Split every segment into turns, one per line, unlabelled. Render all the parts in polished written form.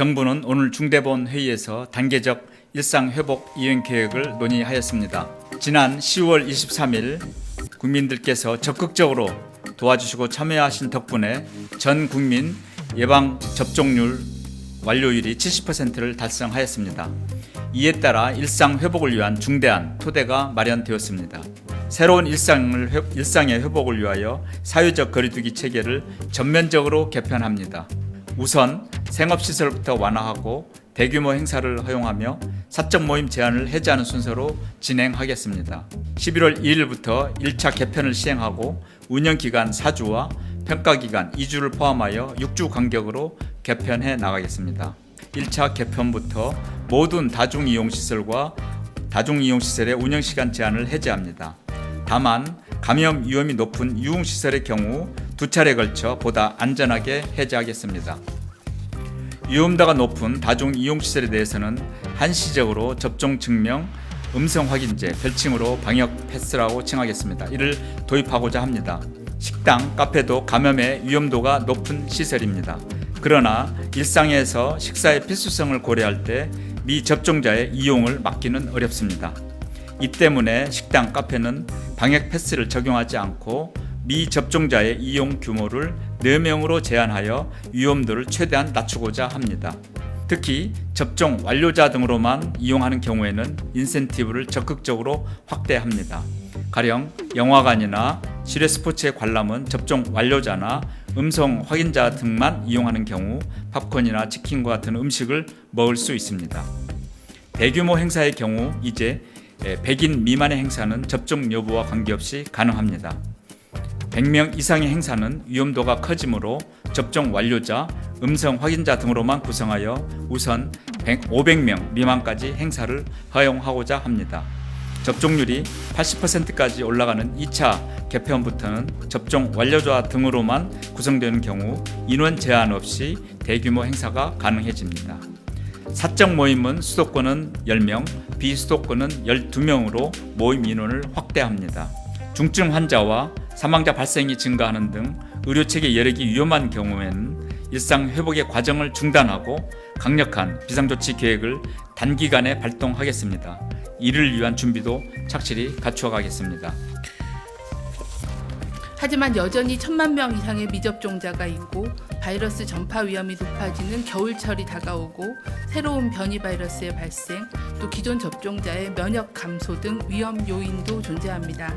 정부는 오늘 중대본 회의에서 단계적 일상회복 이행계획을 논의하였습니다. 지난 10월 23일 국민들께서 적극적으로 도와주시고 참여하신 덕분에 전 국민 예방접종률 완료율이 70%를 달성하였습니다. 이에 따라 일상회복을 위한 중대한 토대가 마련되었습니다. 새로운 일상의 회복을 위하여 사회적 거리두기 체계를 전면적으로 개편합니다. 우선 생업시설부터 완화하고 대규모 행사를 허용하며 사적 모임 제한을 해제하는 순서로 진행하겠습니다. 11월 2일부터 1차 개편을 시행하고 운영기간 4주와 평가기간 2주를 포함하여 6주 간격으로 개편해 나가겠습니다. 1차 개편부터 모든 다중이용시설과 다중이용시설의 운영시간 제한을 해제합니다. 다만 감염 위험이 높은 유흥시설의 경우 2차례에 걸쳐 보다 안전하게 해제하겠습니다. 위험도가 높은 다중이용시설에 대해서는 한시적으로 접종 증명, 음성 확인제, 별칭으로 방역 패스라고 칭하겠습니다. 이를 도입하고자 합니다. 식당, 카페도 감염의 위험도가 높은 시설입니다. 그러나 일상에서 식사의 필수성을 고려할 때 미접종자의 이용을 막기는 어렵습니다. 이 때문에 식당, 카페는 방역 패스를 적용하지 않고 미접종자의 이용 규모를 4명으로 제한하여 위험도를 최대한 낮추고자 합니다. 특히 접종 완료자 등으로만 이용하는 경우에는 인센티브를 적극적으로 확대합니다. 가령 영화관이나 실외 스포츠의 관람은 접종 완료자나 음성 확인자 등만 이용하는 경우 팝콘이나 치킨과 같은 음식을 먹을 수 있습니다. 대규모 행사의 경우 이제 100인 미만의 행사는 접종 여부와 관계없이 가능합니다. 100명 이상의 행사는 위험도가 커지므로 접종 완료자, 음성 확인자 등으로만 구성하여 우선 500명 미만까지 행사를 허용하고자 합니다. 접종률이 80%까지 올라가는 2차 개편부터는 접종 완료자 등으로만 구성되는 경우 인원 제한 없이 대규모 행사가 가능해집니다. 사적 모임은 수도권은 10명, 비수도권은 12명으로 모임 인원을 확대합니다. 중증 환자와 사망자 발생이 증가하는 등 의료체계 여력이 위험한 경우에는 일상 회복의 과정을 중단하고 강력한 비상조치 계획을 단기간에 발동하겠습니다. 이를 위한 준비도 착실히 갖추어가겠습니다.
하지만 여전히 1,000만 명 이상의 미접종자가 있고 바이러스 전파 위험이 높아지는 겨울철이 다가오고 새로운 변이 바이러스의 발생, 또 기존 접종자의 면역 감소 등 위험 요인도 존재합니다.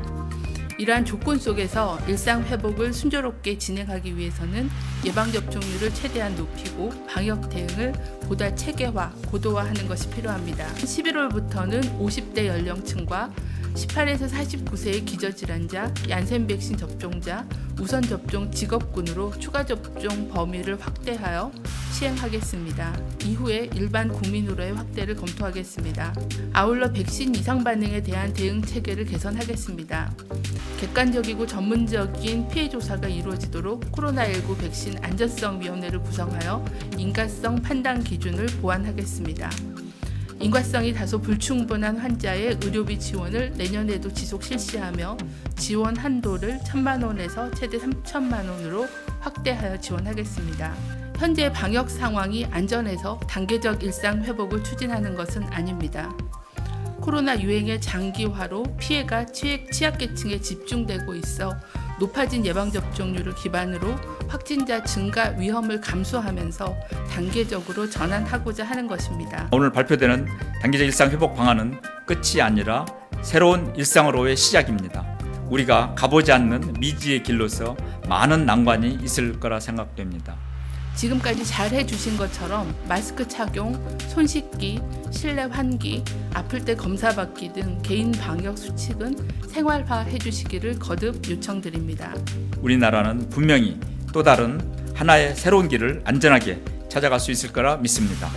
이러한 조건 속에서 일상 회복을 순조롭게 진행하기 위해서는 예방접종률을 최대한 높이고 방역 대응을 보다 체계화, 고도화하는 것이 필요합니다. 11월부터는 50대 연령층과 18에서 49세의 기저질환자, 얀센 백신 접종자, 우선 접종 직업군으로 추가 접종 범위를 확대하여 시행하겠습니다. 이후에 일반 국민으로의 확대를 검토하겠습니다. 아울러 백신 이상 반응에 대한 대응 체계를 개선하겠습니다. 객관적이고 전문적인 피해 조사가 이루어지도록 코로나19 백신 안전성위원회를 구성하여 인가성 판단 기준을 보완하겠습니다. 인과성이 다소 불충분한 환자의 의료비 지원을 내년에도 지속 실시하며 지원 한도를 1,000만 원에서 최대 3,000만 원으로 확대하여 지원하겠습니다. 현재 방역 상황이 안전해서 단계적 일상 회복을 추진하는 것은 아닙니다. 코로나 유행의 장기화로 피해가 취약계층에 집중되고 있어 높아진 예방접종률을 기반으로 확진자 증가 위험을 감수하면서 단계적으로 전환하고자 하는 것입니다.
오늘 발표되는 단계적 일상 회복 방안은 끝이 아니라 새로운 일상으로의 시작입니다. 우리가 가보지 않는 미지의 길로서 많은 난관이 있을 거라 생각됩니다.
지금까지 잘 해주신 것처럼 마스크 착용, 손 씻기, 실내 환기, 아플 때 검사받기 등 개인 방역 수칙은 생활화 해주시기를 거듭 요청드립니다.
우리나라는 분명히 또 다른 하나의 새로운 길을 안전하게 찾아갈 수 있을 거라 믿습니다.